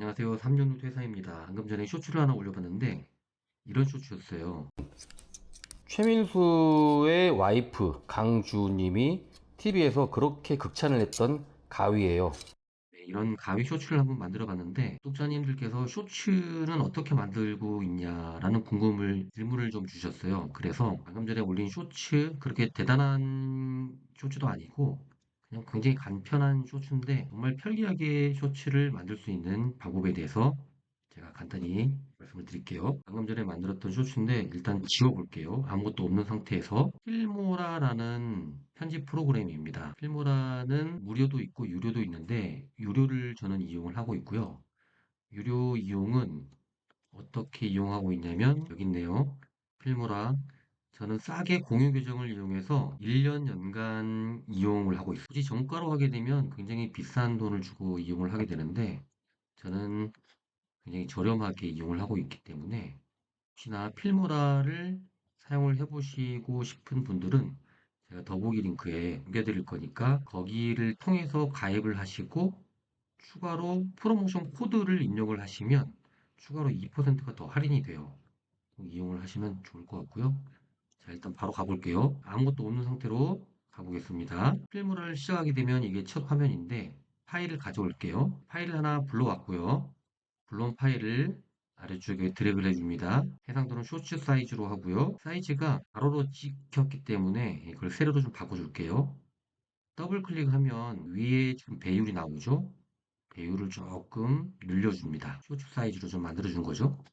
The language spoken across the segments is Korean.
안녕하세요. 3년 후 퇴사입니다. 방금 전에 쇼츠를 하나 올려봤는데 이런 쇼츠였어요. 최민수의 와이프 강주님이 TV에서 그렇게 극찬을 했던 가위예요. 네, 이런 가위 쇼츠를 한번 만들어 봤는데 구독자님들께서 쇼츠는 어떻게 만들고 있냐라는 궁금을 질문을 좀 주셨어요. 그래서 방금 전에 올린 쇼츠 그렇게 대단한 쇼츠도 아니고 그냥 굉장히 간편한 쇼츠인데 정말 편리하게 쇼츠를 만들 수 있는 방법에 대해서 제가 간단히 말씀을 드릴게요. 방금 전에 만들었던 쇼츠인데 일단 지워볼게요. 아무것도 없는 상태에서 필모라라는 편집 프로그램입니다. 필모라는 무료도 있고 유료도 있는데 유료를 저는 이용을 하고 있고요. 유료 이용은 어떻게 이용하고 있냐면 여기 있네요. 필모라 저는 싸게 공유 계정을 이용해서 1년 연간 이용을 하고 있어요. 굳이 정가로 하게 되면 굉장히 비싼 돈을 주고 이용을 하게 되는데 저는 굉장히 저렴하게 이용을 하고 있기 때문에 혹시나 필모라를 사용을 해보시고 싶은 분들은 제가 더보기 링크에 남겨드릴 거니까 거기를 통해서 가입을 하시고 추가로 프로모션 코드를 입력을 하시면 추가로 2%가 더 할인이 돼요. 이용을 하시면 좋을 것 같고요. 자, 일단 바로 가볼게요. 아무것도 없는 상태로 가보겠습니다. 필모라를 시작하게 되면 이게 첫 화면인데 파일을 가져올게요. 파일을 하나 불러왔고요. 물론 파일을 아래쪽에 드래그를 해줍니다. 해상도는 쇼츠 사이즈로 하고요. 사이즈가 가로로 찍혔기 때문에 이걸 세로로 좀 바꿔줄게요. 더블 클릭하면 위에 지금 배율이 나오죠? 배율을 조금 늘려줍니다. 쇼츠 사이즈로 좀 만들어준 거죠.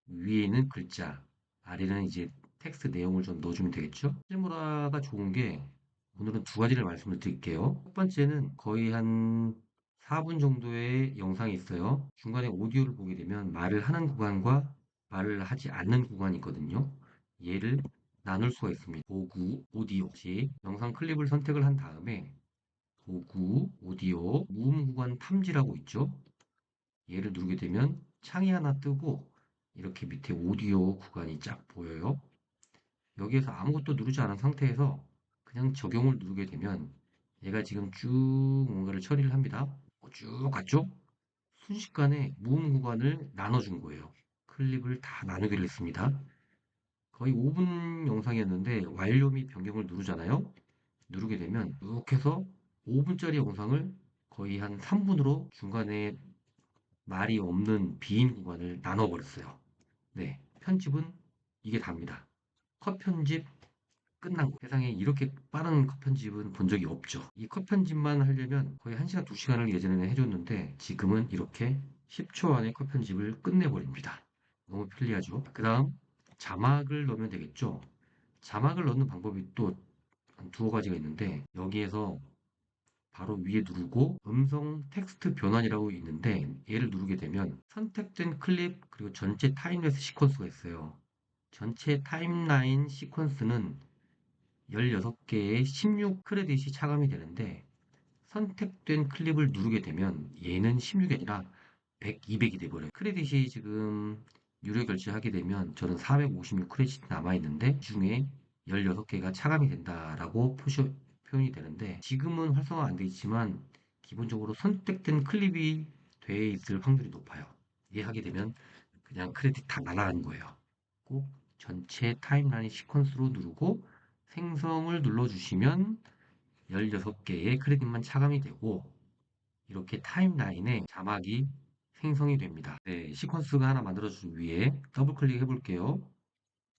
위에는 글자, 아래는 이제 텍스트 내용을 좀 넣어주면 되겠죠? 필모라가 좋은 게 오늘은 두 가지를 말씀을 드릴게요. 첫 번째는 거의 한 4분 정도의 영상이 있어요. 중간에 오디오를 보게 되면 말을 하는 구간과 말을 하지 않는 구간이 있거든요. 얘를 나눌 수가 있습니다. 도구, 오디오. 시 영상 클립을 선택을 한 다음에 도구, 오디오, 무음 구간 탐지라고 있죠. 얘를 누르게 되면 창이 하나 뜨고 이렇게 밑에 오디오 구간이 쫙 보여요. 여기에서 아무것도 누르지 않은 상태에서 그냥 적용을 누르게 되면 얘가 지금 쭉 뭔가를 처리를 합니다. 쭉 갔죠? 순식간에 무음 구간을 나눠준 거예요. 클립을 다 나누기로 했습니다. 거의 5분 영상이었는데 완료 및 변경을 누르잖아요. 누르게 되면 이렇게 해서 5분짜리 영상을 거의 한 3분으로 중간에 말이 없는 빈 구간을 나눠버렸어요. 네, 편집은 이게 답니다. 컷 편집 끝난 거. 세상에 이렇게 빠른 컷 편집은 본 적이 없죠. 이 컷 편집만 하려면 거의 1시간, 2시간을 예전에는 해줬는데 지금은 이렇게 10초 안에 컷 편집을 끝내버립니다. 너무 편리하죠. 그 다음 자막을 넣으면 되겠죠. 자막을 넣는 방법이 또 한 두어 가지가 있는데 여기에서 바로 위에 누르고 음성 텍스트 변환이라고 있는데 얘를 누르게 되면 선택된 클립 그리고 전체 타임레스 시퀀스가 있어요. 전체 타임라인 시퀀스는 16개의 16 크레딧이 차감이 되는데 선택된 클립을 누르게 되면 얘는 16이 아니라 100, 200이 돼버려요. 크레딧이 지금 유료 결제하게 되면 저는 456 크레딧이 남아있는데 이 중에 16개가 차감이 된다라고 표현이 되는데 지금은 활성화 안 돼 있지만 기본적으로 선택된 클립이 돼 있을 확률이 높아요. 이해하게 되면 그냥 크레딧 다 날아가는 거예요. 꼭 전체 타임라인 시퀀스로 누르고 생성을 눌러주시면 16개의 크레딧만 차감이 되고 이렇게 타임라인에 자막이 생성이 됩니다. 네, 시퀀스가 하나 만들어준 위에 더블 클릭해 볼게요.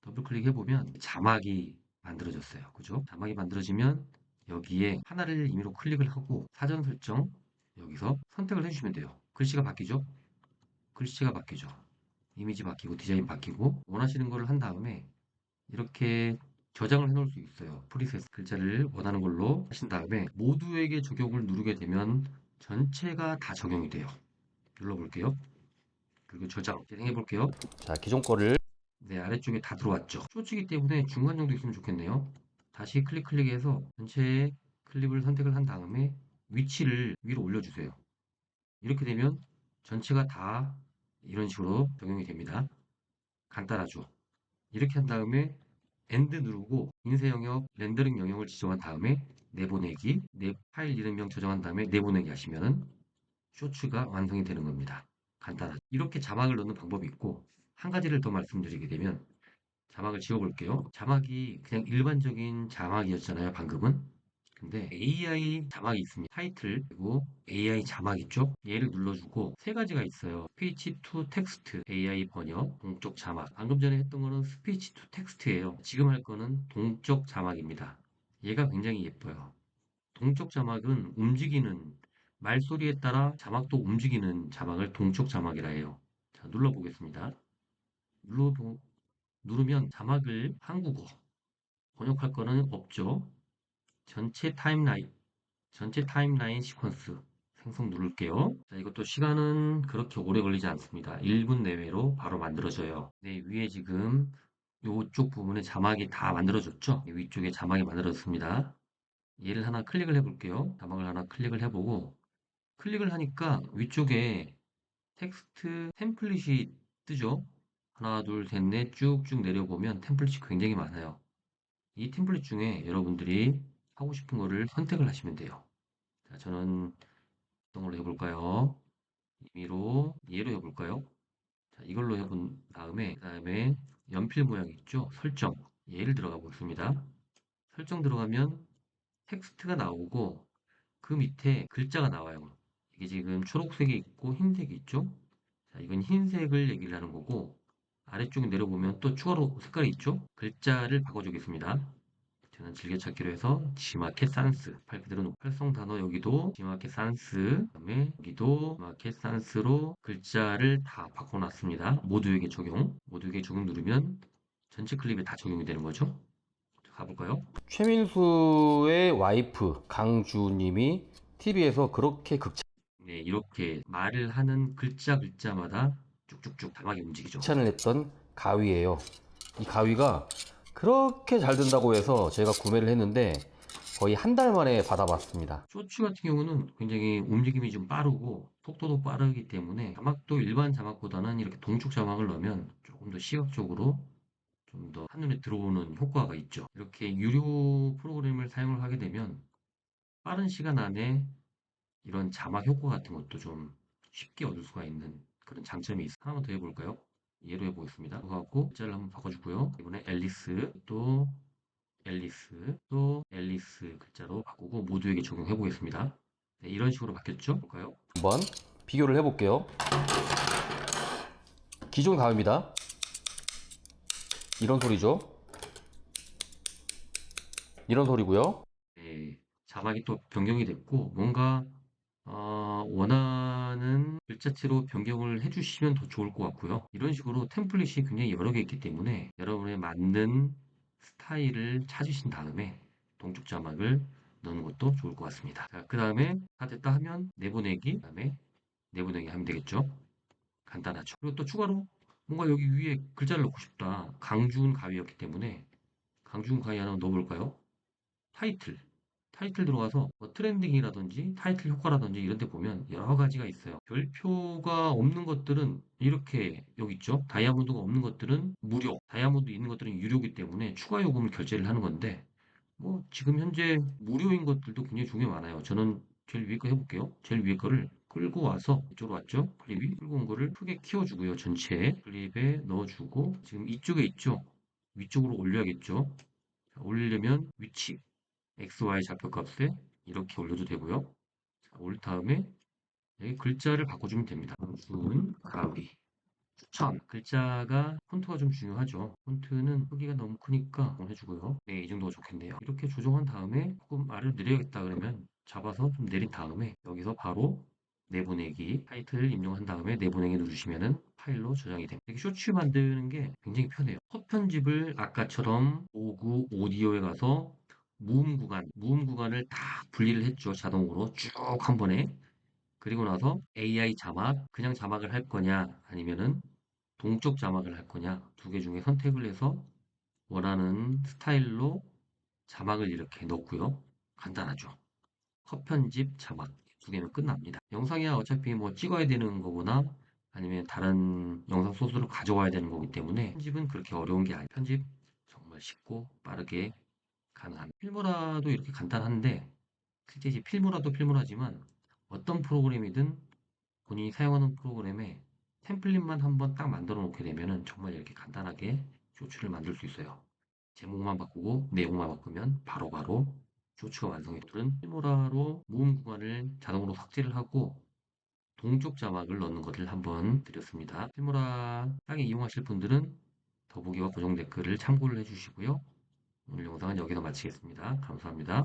더블 클릭해 보면 자막이 만들어졌어요. 그죠? 자막이 만들어지면 여기에 하나를 임의로 클릭을 하고 사전 설정 여기서 선택을 해주시면 돼요. 글씨가 바뀌죠? 글씨가 바뀌죠. 이미지 바뀌고 디자인 바뀌고 원하시는 걸 한 다음에 이렇게 저장을 해 놓을 수 있어요. 프리셋 글자를 원하는 걸로 하신 다음에 모두에게 적용을 누르게 되면 전체가 다 적용이 돼요. 눌러볼게요. 그리고 저장 진행해 볼게요. 자, 기존 거를 네, 아래쪽에 다 들어왔죠. 쇼츠이기 때문에 중간 정도 있으면 좋겠네요. 다시 클릭해서 전체 클립을 선택을 한 다음에 위치를 위로 올려주세요. 이렇게 되면 전체가 다 이런 식으로 적용이 됩니다. 간단하죠. 이렇게 한 다음에 엔드 누르고 인쇄 영역, 렌더링 영역을 지정한 다음에 내보내기, 내 파일 이름명 저장한 다음에 내보내기 하시면은 쇼츠가 완성이 되는 겁니다. 간단하죠. 이렇게 자막을 넣는 방법이 있고, 한 가지를 더 말씀드리게 되면 자막을 지워볼게요. 자막이 그냥 일반적인 자막이었잖아요, 방금은. 근데 AI 자막이 있습니다. 타이틀, 그리고 AI 자막 있죠? 얘를 눌러주고 세 가지가 있어요. 스피치 투 텍스트, AI 번역, 동적 자막. 방금 전에 했던 거는 스피치 투 텍스트예요. 지금 할 거는 동적 자막입니다. 얘가 굉장히 예뻐요. 동적 자막은 움직이는, 말소리에 따라 자막도 움직이는 자막을 동적 자막이라 해요. 자, 눌러보겠습니다. 눌러보, 누르면 자막을 한국어, 번역할 거는 없죠. 전체 타임라인, 전체 타임라인 시퀀스 생성 누를게요. 자, 이것도 시간은 그렇게 오래 걸리지 않습니다. 1분 내외로 바로 만들어져요. 네, 위에 지금 이쪽 부분에 자막이 다 만들어졌죠? 위쪽에 자막이 만들어졌습니다. 얘를 하나 클릭을 해볼게요. 자막을 하나 클릭을 해보고 클릭을 하니까 위쪽에 텍스트 템플릿이 뜨죠? 하나, 둘, 셋, 넷 쭉쭉 내려보면 템플릿이 굉장히 많아요. 이 템플릿 중에 여러분들이 하고 싶은 거를 선택을 하시면 돼요. 자, 저는 어떤 걸로 해볼까요? 얘로 해볼까요? 자, 이걸로 해본 다음에 연필 모양 있죠? 설정. 얘를 들어가 보겠습니다. 설정 들어가면 텍스트가 나오고 그 밑에 글자가 나와요. 이게 지금 초록색이 있고 흰색이 있죠? 자, 이건 흰색을 얘기를 하는 거고 아래쪽에 내려보면 또 추가로 색깔이 있죠? 글자를 바꿔주겠습니다. 저는 즐겨찾기로 해서 지마켓 산스 말 그대로 활성 단어 여기도 지마켓 산스 그다음에 여기도 지마켓 산스로 글자를 다 바꿔놨습니다. 모두에게 적용 누르면 전체 클립에 다 적용이 되는 거죠. 가볼까요? 최민수의 와이프 강주님이 TV에서 그렇게 네, 이렇게 말을 하는 글자마다 쭉쭉쭉 자막이 움직이죠. 극찬을 했던 가위예요. 이 가위가 그렇게 잘 된다고 해서 제가 구매를 했는데 거의 한 달 만에 받아봤습니다. 쇼츠 같은 경우는 굉장히 움직임이 좀 빠르고 속도도 빠르기 때문에 자막도 일반 자막보다는 이렇게 동축 자막을 넣으면 조금 더 시각적으로 좀 더 한눈에 들어오는 효과가 있죠. 이렇게 유료 프로그램을 사용을 하게 되면 빠른 시간 안에 이런 자막 효과 같은 것도 좀 쉽게 얻을 수가 있는 그런 장점이 있어요. 하나만 더 해볼까요? 얘로 해보겠습니다. 그거 갖고 글자를 한번 바꿔주고요. 이번에 앨리스 글자로 바꾸고 모두에게 적용해 보겠습니다. 네, 이런 식으로 바뀌었죠? 볼까요? 한번 비교를 해볼게요. 기존 가위입니다. 이런 소리죠. 이런 소리고요. 네, 자막이 또 변경이 됐고 뭔가 원하는 글자체로 변경을 해주시면 더 좋을 것 같고요. 이런 식으로 템플릿이 굉장히 여러 개 있기 때문에 여러분의 맞는 스타일을 찾으신 다음에 동적 자막을 넣는 것도 좋을 것 같습니다. 자, 그 다음에 다 됐다 하면 내보내기, 그 다음에 내보내기 하면 되겠죠. 간단하죠. 그리고 또 추가로 뭔가 여기 위에 글자를 넣고 싶다. 강준 가위였기 때문에 강준 가위 하나 넣어볼까요? 타이틀. 타이틀 들어가서 뭐 트렌딩이라든지 타이틀 효과라든지 이런 데 보면 여러 가지가 있어요. 별표가 없는 것들은 이렇게 여기 있죠. 다이아몬드가 없는 것들은 무료, 다이아몬드 있는 것들은 유료이기 때문에 추가 요금을 결제를 하는 건데 뭐 지금 현재 무료인 것들도 굉장히 종류가 많아요. 저는 제일 위에 거 해볼게요. 제일 위에 거를 끌고 와서 이쪽으로 왔죠. 클립이 끌고 온 거를 크게 키워주고요. 전체 클립에 넣어주고 지금 이쪽에 있죠. 위쪽으로 올려야겠죠. 자, 올리려면 위치 XY 좌표값에 이렇게 올려도 되고요. 자, 올 다음에 여기 글자를 바꿔주면 됩니다. 준, 가위, 추천. 글자가 폰트가 좀 중요하죠. 폰트는 크기가 너무 크니까 해주고요. 네, 이 정도가 좋겠네요. 이렇게 조정한 다음에 조금 아래로 내려야겠다 그러면 잡아서 좀 내린 다음에 여기서 바로 내보내기 타이틀을 입력한 다음에 내보내기 누르시면은 파일로 저장이 됩니다. 이렇게 쇼츠 만드는 게 굉장히 편해요. 컷 편집을 아까처럼 오구 오디오에 가서 무음 구간을 다 분리를 했죠. 자동으로 쭉 한 번에. 그리고 나서 AI 자막, 그냥 자막을 할 거냐, 아니면은 동적 자막을 할 거냐, 두 개 중에 선택을 해서 원하는 스타일로 자막을 이렇게 넣고요. 간단하죠. 컷 편집, 자막 두 개면 끝납니다. 영상이야 어차피 뭐 찍어야 되는 거거나 아니면 다른 영상 소스를 가져와야 되는 거기 때문에 편집은 그렇게 어려운 게 아니에요. 편집 정말 쉽고 빠르게 가능합니다. 필모라도 이렇게 간단한데 실제 이제 필모라도 필모라지만 어떤 프로그램이든 본인이 사용하는 프로그램에 템플릿만 한번 딱 만들어 놓게 되면은 정말 이렇게 간단하게 쇼츠를 만들 수 있어요. 제목만 바꾸고 내용만 바꾸면 바로바로 쇼츠가 완성이 되는 필모라로 모음 구간을 자동으로 삭제를 하고 동쪽 자막을 넣는 것을 한번 드렸습니다. 필모라 땅에 이용하실 분들은 더보기와 고정 댓글을 참고를 해주시고요. 오늘 영상은 여기서 마치겠습니다. 감사합니다.